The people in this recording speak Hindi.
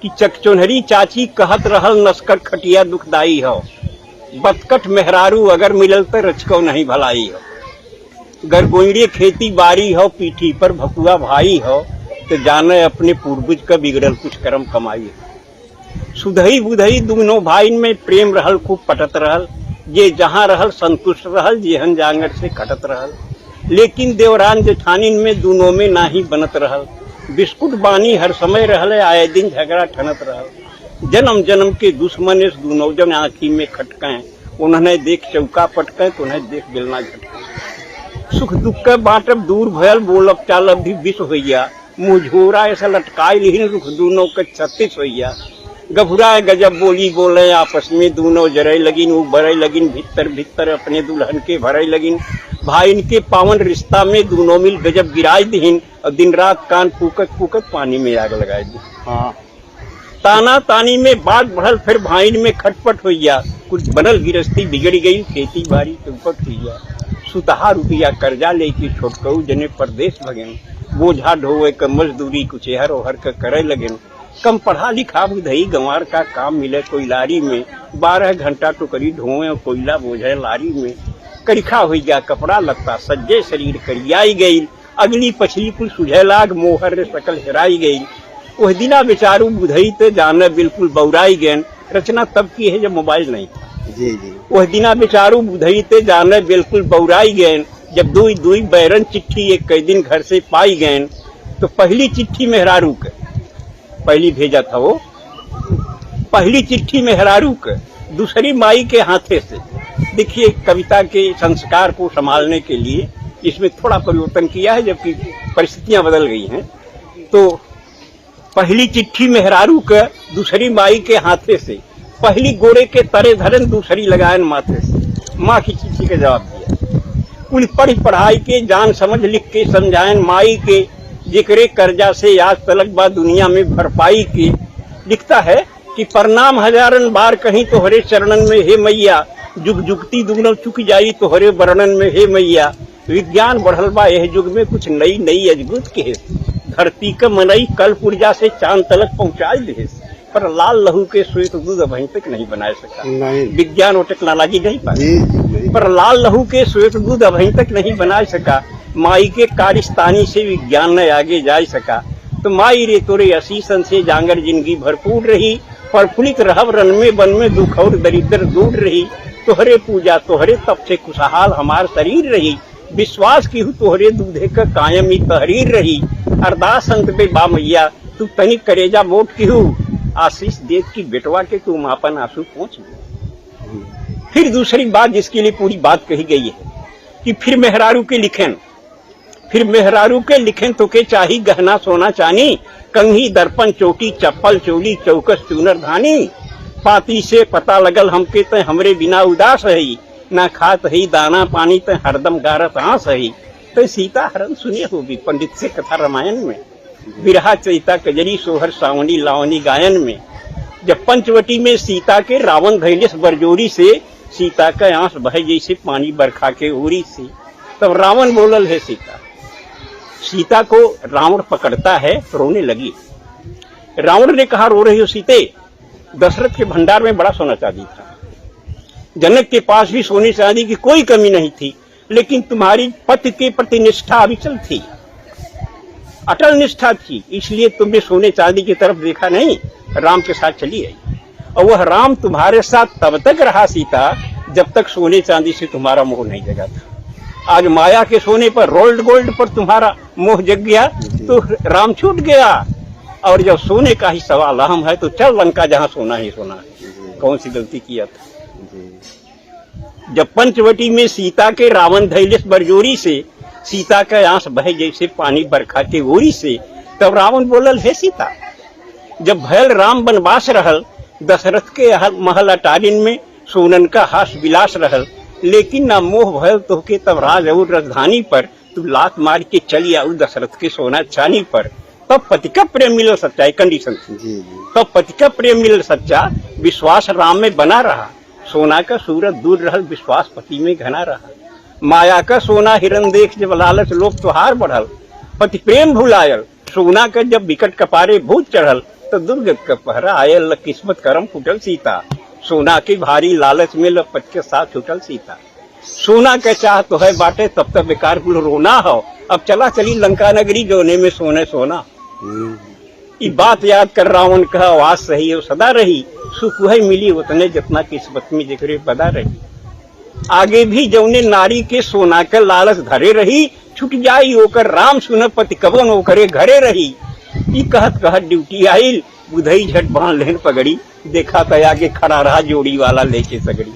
कि चकचोनहरी चाची कहत रहल नस्कर खटिया दुखदाई हो, बतकट मेहरारू अगर मिलल तो रचको नहीं भलाई हो। गरगोइड़े खेती बारी हो, पीठी पर भकुआ भाई हो, तो जाने अपने पूर्वज का बिगड़ल कुछ कर्म कमाई हो। सुधई बुधई दोनों भाई में प्रेम रहल, खूब पटत रहल, ये जहाँ रहल संतुष्ट रहल, जेहन जांगर से कटत रहल। लेकिन देवरान जेठानिन में दोनों में नाही बनत रहल, बिस्कुट बानी हर समय रहल, आए दिन झगड़ा ठनत रहल। जन्म जन्म के दुश्मन इस दोनों जन आँखी में खटकें, उन्होंने देख चौका पटकें तो उन्हें देख बेलना झटकें। सुख दुख के बाँटब दूर भयल, बोलब चालब भी विष होइया, मुँह झोरा ऐसा लटकाई लिहिन रुख दोनों के 36 होइया। गभुरा गजब बोली बोले आपस में दोनों जरई लगिन, वो बरई लगिन भीतर भीतर अपने दुल्हन के भरई लगिन। भाई इनके पावन रिश्ता में दोनों मिल गजब गिराई दीन, और दिन रात कान फूकत फूकत पानी में आग लगाई दी। हाँ, ताना तानी में बात बढ़ल, फिर भाई में खटपट होइया, कुछ बनल गिरस्ती बिगड़ गई, खेती बाड़ी चौपट हुईया। सुतहा रुपया कर्जा लेके छोटकऊ जने परदेश भगेन, बोझा ढोवे क मजदूरी कुछ हर ओहर के करे लगेन। कम पढ़ा लिखा बुधई गंवार का काम मिले कोई लारी में, 12 घंटा टोकरी ढोवे और कोयला बोझे लारी में। करिखा हो गया कपड़ा लगता, सज्जे शरीर करियाई गई, अगली पछली कुल सुझे लाग, मोहर रे सकल हेराई गई। वह दिना बेचारू बुधई ते जाने बिल्कुल बौराई गैन। रचना तब की है जब मोबाइल नहीं था। जी जी। वह दिना बेचारू बुधई ते जाने बिल्कुल बौराई गैन, जब दुई दुई बैरन चिट्ठी एक कई दिन घर से पाई गैन। तो पहली चिट्ठी मेहरारू के पहली भेजा था, वो पहली चिट्ठी मेहरारू के दूसरी माई के हाथे से। देखिए, कविता के संस्कार को संभालने के लिए इसमें थोड़ा परिवर्तन किया है, जबकि परिस्थितियां बदल गई हैं। तो पहली चिट्ठी मेहरारू के दूसरी माई के हाथे से, पहली गोरे के तरे धरन दूसरी लगायन माथे से। माँ की चिट्ठी का जवाब दिया, कुल पढ़ पढ़ाई के जान समझ लिख के समझायन माई के, जिक्रे कर्जा से आज तलक बा दुनिया में भरपाई की। लिखता है कि प्रणाम हजारन बार कहीं तोहरे चरणन में हे मैया, जुग जुगती दुगनों चुक जाई तोहरे वर्णन में हे मैया। विज्ञान बढ़ल बा यह युग में कुछ नई नई अजगुत के, धरती का मनई कल पुर्जा से चांद तलक पहुंचाई दे, पर लाल लहू के श्वेत दूध अभी तक नहीं बना सका। विज्ञान और टेक्नोलॉजी नहीं पाई, पर लाल लहू के श्वेत दूध अभी तक नहीं बना सका। माई के कारिस्तानी से विज्ञान न आगे जा सका। तो माई रे तोरे असीसन से जांगर जिंदगी भरपूर रही, प्रफुल्लित रहब रन में वन में दुख और दरिद्र दूर रही। तोहरे पूजा तोहरे तप से खुशहाल हमार शरीर रही, विश्वास की हूँ तोहरे दूधे का कायम ही तहरीर रही। अरदास अंत पे बा मैया तू तनिक करेजा मोट की हूँ, आशीष देख की बेटवा के तू मापन आंसू पहुँच गई। फिर दूसरी बात जिसके लिए पूरी बात कही गई है कि फिर मेहरारू के लिखें, फिर मेहरारू के लिखें तो के चाही गहना सोना चानी, कंघी दर्पण चोटी चप्पल चोली चौकस चूनर धानी। पाती से पता लगल हमके ते हमरे बिना उदास है, ना खात ही दाना पानी ते हरदम गारत आंस है। तो सीता हरण सुने होगी पंडित से कथा रामायण में, बिरहा चैता कजरी सोहर सावनी लावनी गायन में। जब पंचवटी में सीता के रावण धैलेस बरजोरी से, सीता का आंस बहे जैसे पानी बरखा के ओरी से। तब रावण बोलल है सीता को रावण पकड़ता है, रोने लगी। रावण ने कहा रो रही हो सीते, दशरथ के भंडार में बड़ा सोना चांदी था, जनक के पास भी सोने चांदी की कोई कमी नहीं थी, लेकिन तुम्हारी पति के प्रति निष्ठा अविचल थी, अटल निष्ठा थी, इसलिए तुमने सोने चांदी की तरफ देखा नहीं, राम के साथ चली आई। और वह राम तुम्हारे साथ तब तक रहा सीता जब तक सोने चांदी से तुम्हारा मोह नहीं जगा था। आज माया के सोने पर रोल्ड गोल्ड पर तुम्हारा मोह जग गया तो राम छूट गया। और जब सोने का ही सवाल अहम है तो चल लंका जहाँ सोना ही सोना है। कौन सी गलती किया था? जब पंचवटी में सीता के रावण धैलेस बरजोरी से, सीता का आंस बहे जैसे पानी बरखा के ओरी से। तब रावण बोलल है सीता, जब भयल राम बनवास रहल, दशरथ के महल अटारिन में सोनन का हास विलास रहल, लेकिन ना मोह भयल तोहके तब राज और राजधानी पर, तू लात मार के चली आऊ दशरथ के सोना चानी पर। तब पति का प्रेम मिलल सच्चा, कंडीशन थी। तब पति का प्रेम मिलल सच्चा, विश्वास राम में बना रहा, सोना का सूरत दूर रहल, विश्वास पति में घना रहा। माया का सोना हिरन देख जब लालच लोभ त्योहार बढ़ल, पति प्रेम भुलायल, सोना का जब विकट कपारे भूत चढ़ल, तो दुर्ग का पहरा आयल किस्मत करम फुटल सीता सोना के भारी लालच में लपट के साथ छुटल सीता सोना के चाह तो है बाटे तब तक बेकार कुल रोना हो अब चला चली लंका नगरी जोने में सोने सोना ये बात याद कर रावण का आवाज सही है सदा रही सुख वही मिली उतने जितना किस्मत में जिक्र बदा रही आगे भी जौने नारी के सोना के लालच धरे रही छुट जाई ओकर राम सुन पति कवन ओकरे घरे रही ई कहत कहत ड्यूटी आइल बुधई झट बांध लेन पगड़ी देखा तो आगे खड़ा रहा जोड़ी वाला लेके सगड़ी